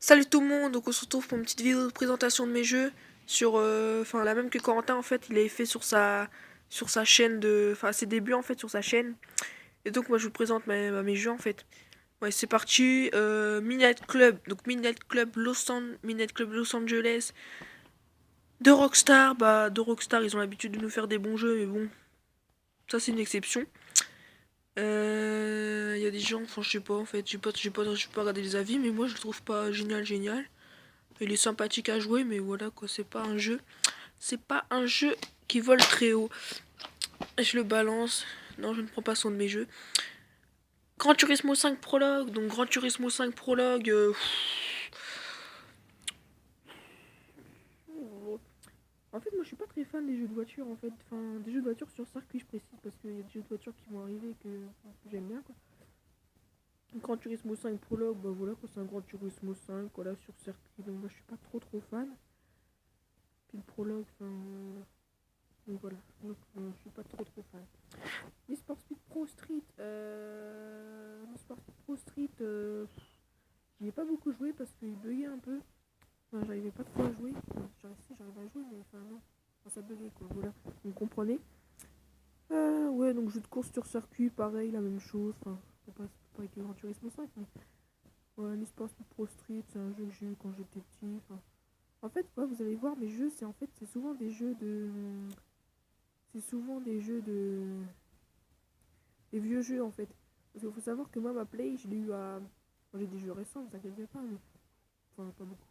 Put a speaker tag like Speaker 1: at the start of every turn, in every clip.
Speaker 1: Salut tout le monde, donc on se retrouve pour une petite vidéo de présentation de mes jeux sur, enfin la même que Corentin en fait, il avait fait sur sa chaîne de, enfin ses débuts en fait sur sa chaîne. Et donc moi je vous présente mes jeux en fait. Ouais c'est parti, Midnight Club, donc Midnight Club Los Angeles, de Rockstar, bah de Rockstar ils ont l'habitude de nous faire des bons jeux mais bon, ça c'est une exception. Il y a des gens, enfin je sais pas en fait, j'ai pas regardé les avis mais moi je le trouve pas génial. Il est sympathique à jouer, mais voilà quoi, c'est pas un jeu. C'est pas un jeu qui vole très haut. Je le balance. Non, je ne prends pas soin de mes jeux. Gran Turismo 5 Prologue. Donc Gran Turismo 5 Prologue. En fait, moi je suis pas très fan des jeux de voiture en fait. Enfin, des jeux de voiture sur circuit, je précise, parce qu'il y a des jeux de voiture qui vont arriver que j'aime bien quoi. Gran Turismo 5 Prologue, bah voilà quoi, c'est un Gran Turismo 5 voilà, sur circuit. Donc moi je suis pas trop fan. Puis le Prologue, enfin. Donc voilà, donc, je suis pas trop fan. Need for Speed Pro Street, j'y ai pas beaucoup joué parce qu'il buguait un peu. Enfin, j'arrivais pas trop à jouer. Enfin, j'arrivais à jouer, mais enfin non. Enfin, ça buguait quoi, voilà. Vous comprenez. Ouais, donc jeu de course sur circuit, pareil, la même chose. Enfin, c'est pas avec Gran Turismo 5, mais ouais, Need for Speed Pro Street, c'est un jeu que j'ai eu quand j'étais petit. Enfin, en fait, ouais, vous allez voir, mes jeux, c'est souvent des jeux de. C'est souvent des jeux de. Des vieux jeux en fait. Parce qu'il faut savoir que moi, ma Play, je l'ai eu à. Bon, j'ai des jeux récents, vous inquiétez pas, mais. Enfin, pas beaucoup.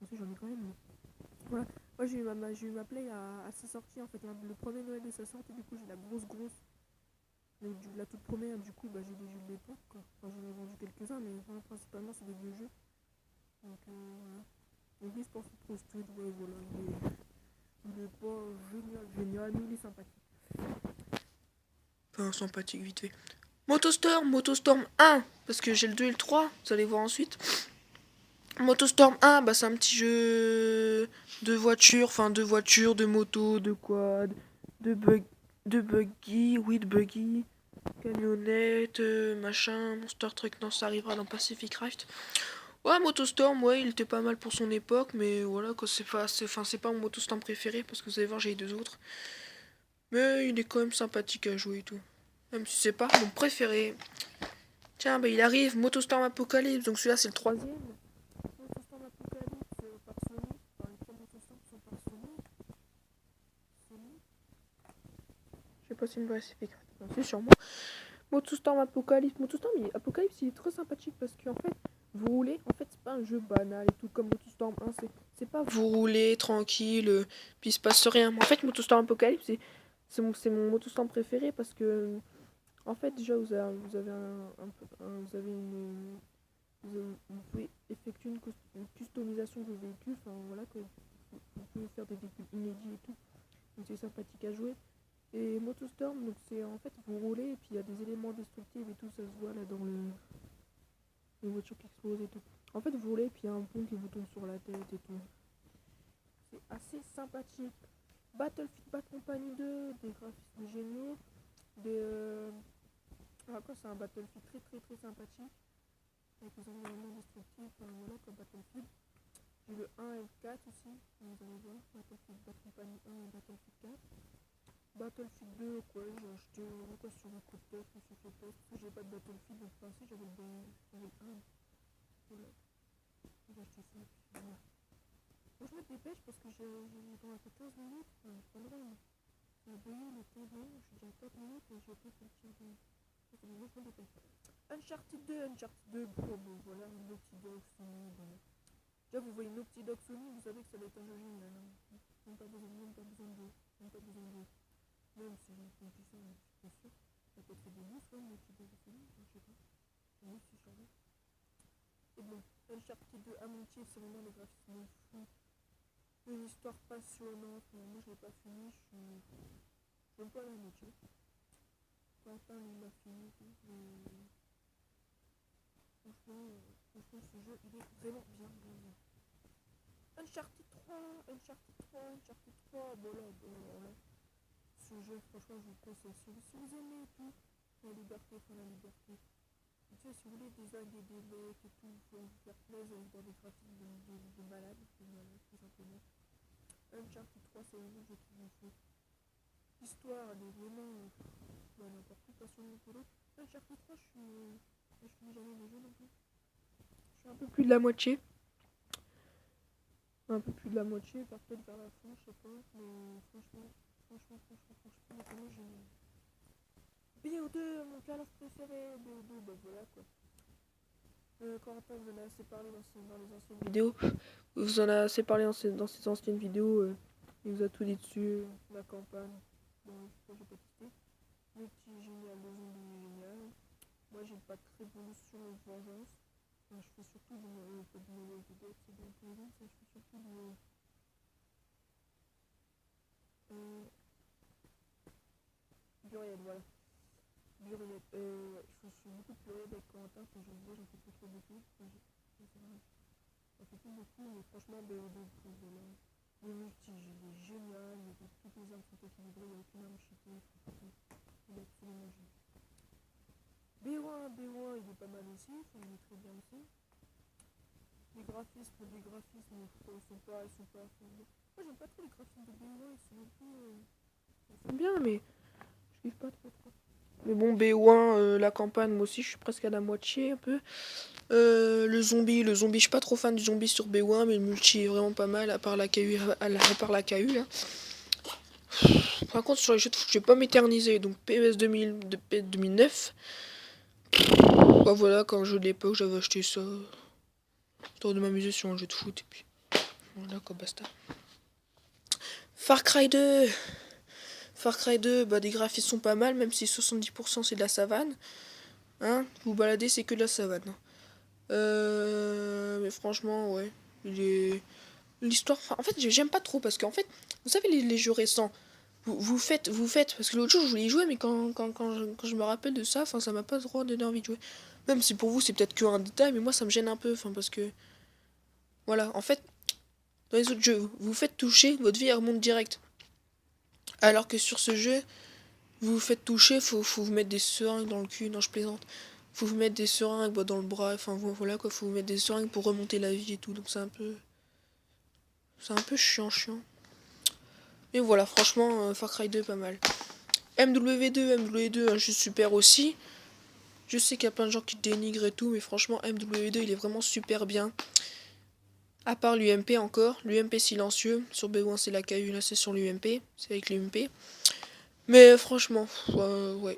Speaker 1: Aussi, j'en ai quand même, mais. Voilà. Moi, j'ai eu ma Play à sa sortie en fait. Le premier Noël de sa sortie, du coup, j'ai la grosse. Donc, la toute première, du coup, bah, j'ai des jeux de l'époque quoi. Enfin, j'en ai vendu quelques-uns, mais enfin, principalement, c'est des vieux jeux. Donc, voilà. Donc, lui, je pense que Pro Street, ouais, voilà. Il est pas génial, mais il est sympathique. Enfin, sympathique, vite fait. Motostorm 1, parce que j'ai le 2 et le 3, vous allez voir ensuite. Motostorm 1, bah c'est un petit jeu de voiture, de moto, de quad, de bug, de buggy, oui de buggy, camionnette, machin, Monster Truck, non ça arrivera dans Pacific Rift. Ouais, Motostorm, ouais, il était pas mal pour son époque, mais voilà, quoi, c'est pas mon Motostorm préféré, parce que vous allez voir, j'ai deux autres. Mais il est quand même sympathique à jouer et tout. Même si c'est pas mon préféré. Tiens, bah il arrive, Motostorm Apocalypse, donc celui-là c'est le troisième. Motostorm Apocalypse par Sony, enfin les trois Motostorm sont par Sony. Je sais pas si une vraie c'est c'est sûrement. Motostorm Apocalypse il est trop sympathique parce qu'en fait, vous roulez, en fait c'est pas un jeu banal et tout comme Motostorm 1, c'est pas vous roulez tranquille, puis il se passe rien. En fait, Motostorm Apocalypse c'est mon Motostorm préféré parce que en fait déjà vous avez vous avez une vous pouvez effectuer une customisation de vos véhicules, enfin voilà que vous pouvez faire des véhicules inédits et tout, donc c'est sympathique à jouer. Et Motostorm, donc c'est en fait vous roulez et puis il y a des éléments destructifs et tout, ça se voit là dans les voitures qui explosent et tout. En fait vous roulez et puis il y a un pont qui vous tombe sur la tête et tout. C'est assez sympathique. Battlefield Bad Company 2, des graphismes géniaux, après c'est un Battlefield très sympathique avec des environnements destructifs, voilà comme Battlefield. J'ai le 1 et le 4 aussi, vous allez voir, Battlefield Bad Company 1 et Battlefield 4. Battlefield 2, quoi, j'ai acheté quoi, sur un coup de tête, sur ce test, parce que j'ai pas de Battlefield, donc enfin si j'avais le 1, voilà, j'ai acheté ça, puis voilà. Faut que je me dépêche parce que j'ai dans 15 minutes, pas loin, j'ai oublié le temps de je suis déjà à 4 minutes et j'ai pas fait le tir de. Uncharted 2, bon, voilà, Naughty Dog, Sony, voilà. Déjà, vous voyez Naughty Dog, Sony, vous savez que ça va être un jeu génial. Même pas besoin de. Même si j'ai une puissance, je suis pas sûr. Ça peut être des monstres, quand même, Naughty Dog, Sony, je sais pas. Oui, c'est charmant. Et bon, Uncharted 2, Amitié, c'est vraiment les graphismes fous. Une histoire passionnante, mais moi je l'ai pas fini, je pas la moitié. Quentin, il l'a fini, franchement, ce jeu, il est vraiment bien. Uncharted 3, voilà, ce jeu, franchement, je vous conseille. Si vous aimez tout, la liberté. Tu sais, si vous voulez designer des mecs et tout, faut vous faire plaisir, j'adore des graphismes de malade, tout simplement. Uncharted 3, c'est vraiment je trouve fou. L'histoire, elle est vraiment elle est encore plus passionnante que l'autre. Uncharted 3, je finis jamais le jeu non plus. Je suis un peu plus de la moitié. Par peut-être vers la fin, je sais pas. Mais franchement, notamment j'ai BO2, mon Call of préféré, BO2, bah voilà quoi. Corentin vous en a assez parlé dans les anciennes vidéos. Vous en a assez parlé dans ces anciennes vidéos. Il vous a tout dit dessus. La campagne. Bon, j'ai pas testé. Le petit génial, le zombie génial. Moi j'ai pas de très bonne notion de vengeance. Enfin, je fais surtout pas du Walking Dead, c'est bien plus long, je fais surtout Buried, voilà. Buried. Je fais beaucoup de Buried avec Corentin, quand je le vois, j'en fais plus trop beaucoup. J'en fais plus beaucoup, mais franchement, BO2, voilà. Le multi, il est génial, il y a toutes les armes sont équilibrées, il n'y a aucune arme cheatée, il est absolument génial. B1, il est pas mal aussi, il est très bien aussi. Les graphismes, ils sont pas. Moi j'aime pas trop les graphismes de BO1, ils sont un peu. Ils sont bien, mais je kiffe pas trop. Mais bon, BO1, la campagne, moi aussi je suis presque à la moitié un peu. Le zombie, je suis pas trop fan du zombie sur BO1, mais le multi est vraiment pas mal, à part la KU, là. Par contre, sur les jeux de foot, je vais pas m'éterniser, donc PES 2009. Bah voilà, quand jeu de l'époque, j'avais acheté ça. Histoire de m'amuser sur un jeu de foot, et puis voilà quoi, basta. Far Cry 2, bah des graphismes sont pas mal, même si 70% c'est de la savane. Hein, vous baladez, c'est que de la savane. Mais franchement, ouais. L'histoire. En fait, j'aime pas trop parce qu'en fait, vous savez, les jeux récents, vous faites. Parce que l'autre jour, je voulais y jouer, mais quand je me rappelle de ça, ça m'a pas trop donné envie de jouer. Même si pour vous, c'est peut-être qu'un détail, mais moi, ça me gêne un peu. Parce que. Voilà, en fait, dans les autres jeux, vous faites toucher, votre vie elle remonte direct. Alors que sur ce jeu, vous vous faites toucher, faut vous mettre des seringues dans le cul. Non, je plaisante. Faut vous mettre des seringues dans le bras. Enfin, voilà quoi, faut vous mettre des seringues pour remonter la vie et tout. Donc c'est un peu. C'est un peu chiant. Mais voilà, franchement, Far Cry 2, pas mal. MW2, un jeu super aussi. Je sais qu'il y a plein de gens qui dénigrent et tout, mais franchement, MW2, il est vraiment super bien. À part l'UMP encore, l'UMP silencieux. Sur B1, c'est la KU, là, c'est sur l'UMP. C'est avec l'UMP. Mais franchement, ouais.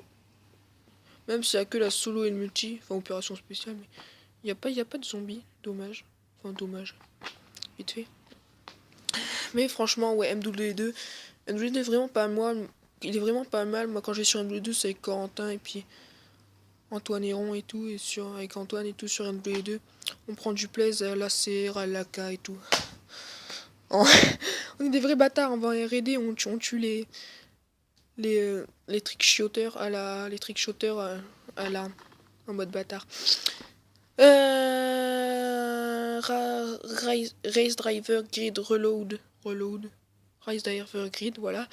Speaker 1: Même s'il n'y a que la solo et le multi, enfin, opération spéciale, mais il n'y a pas de zombies. Dommage. Enfin, dommage. Vite fait. Mais franchement, ouais, MW2. MW2 est vraiment pas mal. Il est vraiment pas mal. Moi, quand j'ai sur MW2, c'est avec Corentin et puis Antoine Héron et tout. Et avec Antoine et tout sur MW2. On prend du plaisir à la CR, à l'AK et tout. On est des vrais bâtards. On va en R&D, on tue les trickshooters les trickshooters à la en mode bâtard. Race Driver Grid Reload. Race Driver Grid, voilà.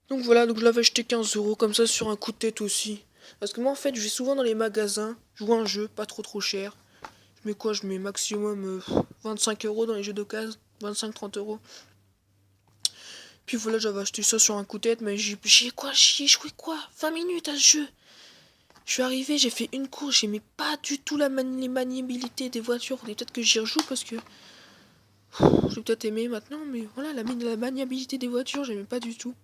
Speaker 1: Donc voilà, donc je l'avais acheté 15€ comme ça sur un coup de tête aussi. Parce que moi en fait je vais souvent dans les magasins, jouer un jeu pas trop cher. Je mets maximum 25€ dans les jeux d'occasion, 25-30€. Puis voilà, j'avais acheté ça sur un coup de tête, mais j'ai joué quoi 20 minutes à ce jeu. Je suis arrivé, j'ai fait une course, j'aimais pas du tout les maniabilités des voitures. Peut-être que j'y rejoue parce que j'ai peut-être aimé maintenant, mais voilà, la maniabilité des voitures, j'aimais pas du tout.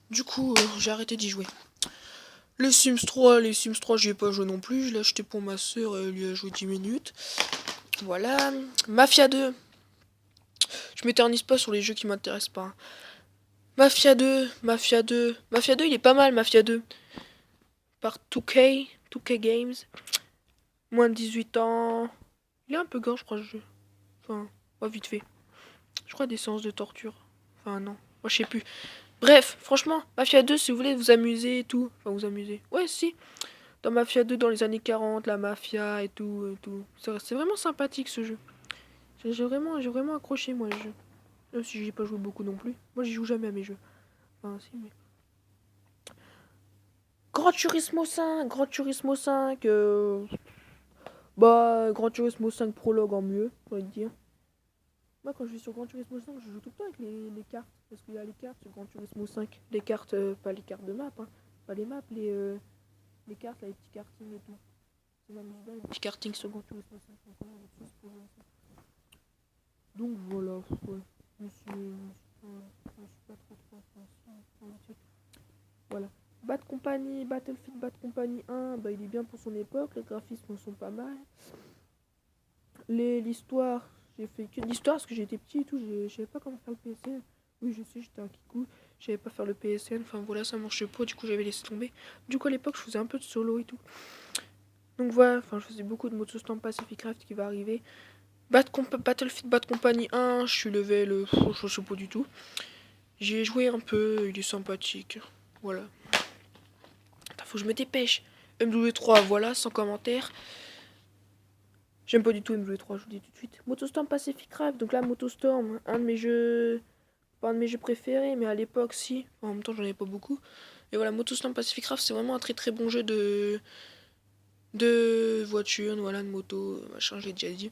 Speaker 1: Du coup, j'ai arrêté d'y jouer. Les Sims 3, j'y ai pas joué non plus. Je l'ai acheté pour ma soeur et elle y a joué 10 minutes. Voilà. Mafia 2. Je m'éternise pas sur les jeux qui m'intéressent pas. Mafia 2, il est pas mal, Mafia 2. Par 2K Games. Moins de 18 ans. Il est un peu grand, je crois, ce jeu. Enfin, vite fait. Je crois des séances de torture. Enfin, non. Moi, je sais plus. Bref, franchement, Mafia 2, si vous voulez vous amuser et tout. Enfin, vous amuser. Ouais, si. Dans Mafia 2, dans les années 40, la mafia et tout. C'est vraiment sympathique, ce jeu. J'ai vraiment accroché, moi, le jeu. Même si j'y ai pas joué beaucoup non plus. Moi, j'y joue jamais à mes jeux. Enfin, si, mais... Gran Turismo 5. Bah, Gran Turismo 5 Prologue en mieux, j'ai envie de dire. Moi, quand je vais sur Gran Turismo 5, je joue tout le temps avec les cartes. Parce qu'il y a les cartes sur Gran Turismo 5. Les cartes, pas les cartes de map, hein. Pas les maps, les cartes, là, les petits kartings et tout. C'est m'amuse bien, les petits kartings sur Gran Turismo 5. Donc voilà, ouais. Je suis pas trop influencé. Voilà. Battlefield Bad Company 1, bah, il est bien pour son époque, les graphismes sont pas mal. L'histoire, j'ai fait que l'histoire parce que j'étais petit et tout, je savais pas comment faire le PSN. Oui, je sais, j'étais un kikou, je savais pas faire le PSN, enfin voilà, ça marchait pas, du coup j'avais laissé tomber. Du coup à l'époque, je faisais un peu de solo et tout. Donc voilà, enfin je faisais beaucoup de Motostamp Pacific Craft qui va arriver. Battlefield Bad Company 1, je suis level, je sais pas du tout. J'ai joué un peu, il est sympathique. Voilà. Attends, faut que je me dépêche. MW3, voilà, sans commentaire. J'aime pas du tout MW3, je vous dis tout de suite. Motostorm Pacific Craft, donc là, Motostorm, un de mes jeux. Pas un de mes jeux préférés, mais à l'époque, si. En même temps, j'en avais pas beaucoup. Et voilà, Motostorm Pacific Craft, c'est vraiment un très très bon jeu de voiture, voilà, de moto, machin, j'ai déjà dit.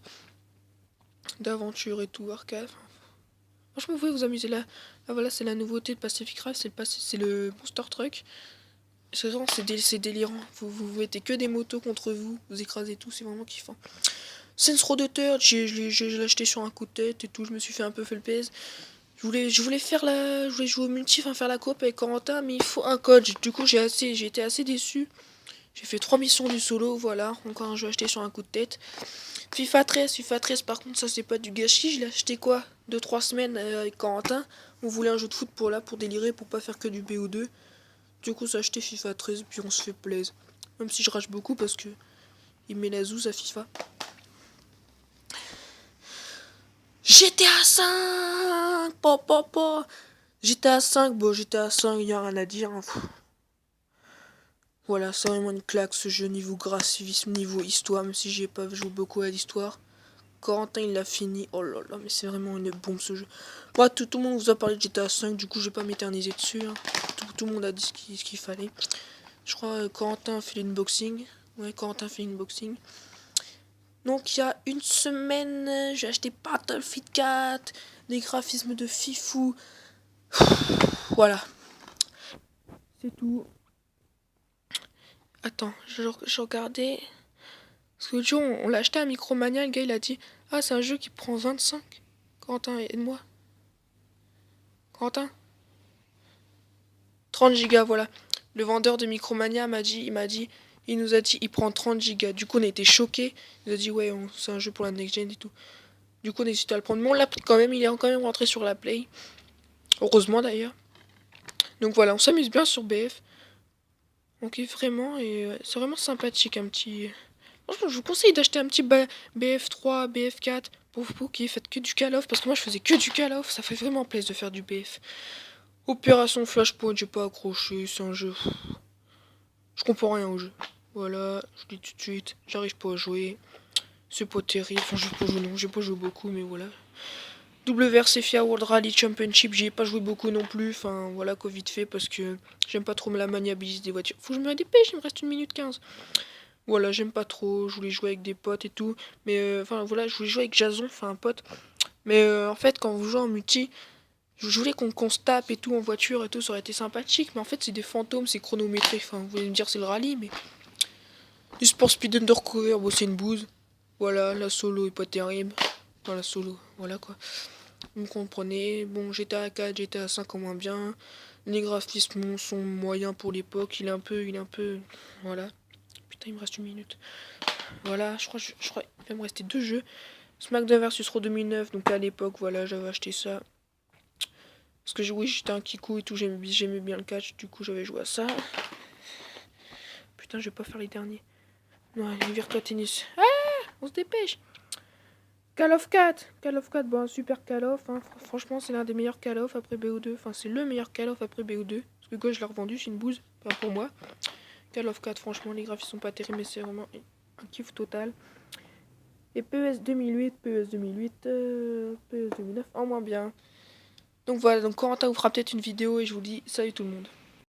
Speaker 1: D'aventure et tout, arcade. Franchement, vous pouvez vous amuser là. Ah voilà, c'est la nouveauté de Pacific Craft, c'est le Monster Truck. C'est délirant. Vous mettez que des motos contre vous, vous écrasez tout, c'est vraiment kiffant. Saints Row de Third, je l'ai acheté sur un coup de tête et tout, je me suis fait un peu fait le PS. Je voulais jouer au multi, enfin faire la coop avec Corentin, mais il faut un code. Du coup, j'ai été assez déçu. J'ai fait 3 missions du solo, voilà, encore un jeu acheté sur un coup de tête. FIFA 13, par contre, ça c'est pas du gâchis, je l'ai acheté quoi 2-3 semaines avec Corentin. On voulait un jeu de foot pour délirer, pour pas faire que du BO2. Du coup, j'ai acheté FIFA 13, puis on se fait plaisir. Même si je rage beaucoup parce que il met la zouze à FIFA. GTA 5 GTA 5, bon GTA 5, y'a rien à dire. Hein. Voilà, c'est vraiment une claque ce jeu niveau graphisme, niveau histoire, même si j'y ai pas joué beaucoup à l'histoire. Corentin il l'a fini, oh là là, mais c'est vraiment une bombe ce jeu. Moi, tout le monde vous a parlé de GTA 5, du coup je vais pas m'éterniser dessus. Hein. Tout le monde a dit ce qu'il fallait. Je crois Corentin a fait l'unboxing. Ouais, Corentin fait l'unboxing. Donc il y a une semaine, j'ai acheté Battlefield 4, des graphismes de fifou. Voilà. C'est tout. Attends, je regardais. Parce que l'autre jour, on l'a acheté à Micromania, le gars il a dit ah, c'est un jeu qui prend 25. Corentin, aide-moi. Corentin 30 gigas, voilà. Le vendeur de Micromania il nous a dit, il prend 30 gigas. Du coup, on a été choqués. Il nous a dit, ouais, c'est un jeu pour la next-gen et tout. Du coup, on a hésité à le prendre. Mais on l'a pris quand même, il est quand même rentré sur la Play. Heureusement d'ailleurs. Donc voilà, on s'amuse bien sur BF. On kiffe vraiment et c'est vraiment sympathique un petit. Franchement, je vous conseille d'acheter un petit BF3, BF4 pour vous qui faites que du Call of. Parce que moi, je faisais que du Call of. Ça fait vraiment plaisir de faire du BF. Opération Flashpoint, j'ai pas accroché. C'est un jeu. Je comprends rien au jeu. Voilà, je dis tout de suite. J'arrive pas à jouer. C'est pas terrible. Enfin, je pas jouer, non. J'ai pas joué beaucoup, mais voilà. WRC FIA World Rally Championship, j'y ai pas joué beaucoup non plus. Enfin, voilà, Covid fait parce que j'aime pas trop la maniabilité des voitures. Faut que je me dépêche, il me reste 1 minute 15. Voilà, j'aime pas trop. Je voulais jouer avec des potes et tout. Mais enfin, voilà, je voulais jouer avec Jason, enfin un pote. Mais en fait, quand vous jouez en multi, je voulais qu'on se tape et tout en voiture et tout, ça aurait été sympathique. Mais en fait, c'est des fantômes, c'est chronométré. Enfin, vous voulez me dire c'est le rallye, mais. Du sport speed undercover, bon, c'est une bouse. Voilà, la solo est pas terrible. Enfin, la solo, voilà quoi. Vous comprenez, bon, GTA 4, GTA 5 en moins bien. Les graphismes sont moyens pour l'époque, il est un peu. Voilà. Putain, il me reste 1 minute. Voilà, je crois il va me rester 2 jeux. SmackDown vs Raw 2009, donc à l'époque, voilà, j'avais acheté ça. Parce que oui, j'étais un kikou et tout, j'aimais bien le catch, du coup j'avais joué à ça. Putain, je vais pas faire les derniers. Non, les Virtua Tennis. Ah, on se dépêche. Call of 4, bon, un super Call of, hein. Franchement c'est l'un des meilleurs Call of après BO2, enfin c'est le meilleur Call of après BO2, parce que je l'ai revendu, c'est une bouse, pas pour moi. Call of 4, franchement les graphismes sont pas terribles, mais c'est vraiment un kiff total. Et PES 2008, PES 2009, en moins bien. Donc voilà, donc Corentin vous fera peut-être une vidéo et je vous dis salut tout le monde.